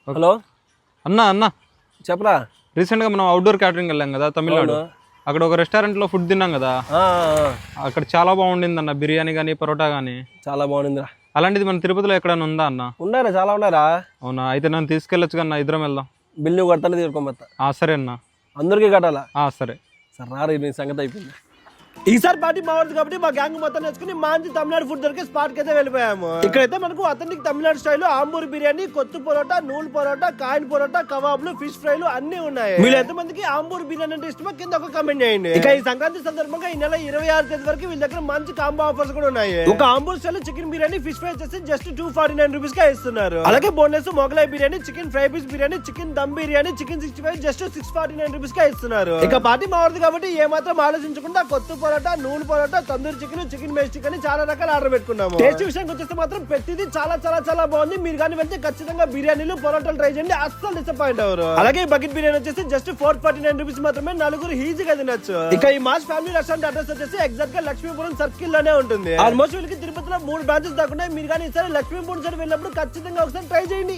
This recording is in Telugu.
హలో అన్న చెప్పరా. రీసెంట్గా మనం అవుట్డోర్ క్యాటరింగ్ వెళ్ళాం కదా తమిళనాడు. అక్కడ ఒక రెస్టారెంట్లో ఫుడ్ తిన్నాం కదా, అక్కడ చాలా బాగుండింది అన్న. బిర్యానీ కానీ పరోటా కానీ చాలా బాగుందిరా. అలాంటిది మన తిరుపతిలో ఎక్కడైనా ఉందా అన్న? ఉన్నారా, చాలా ఉన్నారా. అవునా, అయితే నన్ను తీసుకెళ్ళొచ్చు కన్నా, ఇద్దరం వెళ్దాం. బిల్లు కడతానే తీరుకోమత్తా. సరే అన్న. అందరికీ కట్టాలా? సరే సార్ రారు, నీ సంగతి అయిపోయింది. ఈసారి పార్టీ మా వాడిది కాబట్టి మా గ్యాంగ్ మొత్తం నేర్చుకుని మంచి తమిళనాడు ఫుడ్ దొరికే స్పాట్ కి అయితే వెళ్ళిపోయాము. ఇక్కడైతే మనకు అథెంటిక్ తమిళనాడు స్టైల్ ఆంబూర్ బిర్యానీ, కొత్తు పరోటా, నూల్ పరోటా, కాయిన్ పరోటా, కబాబ్లు, ఫిష్ ఫ్రైలు అన్ని ఉన్నాయి. మీరు ఎంత మందికి ఆంబూర్ బిర్యానీ అంటే ఇష్టమో కింద ఒక కామెంట్ చేయండి. ఇక ఈ సంక్రాంతి సందర్భంగా ఈ నెల 26 తేదీ వరకు వీళ్ళ దగ్గర మంచి కాంబో ఆఫర్స్ కూడా ఉన్నాయి. ఒక Ambur style chicken biryani, fish fry వచ్చేసి జస్ట్ 249 రూపీస్ గా ఇస్తున్నారు. అలాగే boneless Mughlai biryani, chicken fry piece biryani, chicken dum biryani, chicken 65 just 649 rupees గా ఇస్తున్నారు. ఇక పార్టీ మా వాడిది కాబట్టి ఏ మాత్రం ఆలోచించకుండా కొత్తు పరోటా, నూల్ పరోటా, తందూరి చికెన్, చికెన్ మేస్ చికెన్ చాలా రకాల ఆర్డర్ పెట్టుకున్నాము. టేస్ట్ విషయానికి వచ్చేస్తే మాత్రం ప్రతిదీ చాలా చాలా చాలా బాగుంది. మీరు కానీ వెళ్తే ఖచ్చితంగా బిర్యానీలు పరోటాలు ట్రై చేయండి, అస్సలు డిసప్పాయింట్ అవ్వరు. అలాగే బకెట్ బిర్యానీ వచ్చేసి జస్ట్ 449 రూపీస్ మాత్రమే, నలుగురు ఈజీగా తినొచ్చు. ఇక ఈ మాస్ ఫ్యామిలీ రెస్టారెంట్ అడ్రస్ వచ్చేసి ఎగ్జాక్ట్ గా లక్ష్మీపురం సర్కిల్ లోనే ఉంటుంది. ఆల్మోస్ట్ వీళ్ళకి తిరుపతిలో 3 బ్రాంచెస్ దాకా ఉన్నాయి. మీరు కానీ ఈసారి లక్ష్మీపురం సైడ్ వెళ్ళినప్పుడు ఖచ్చితంగా ఒకసారి ట్రై చేయండి.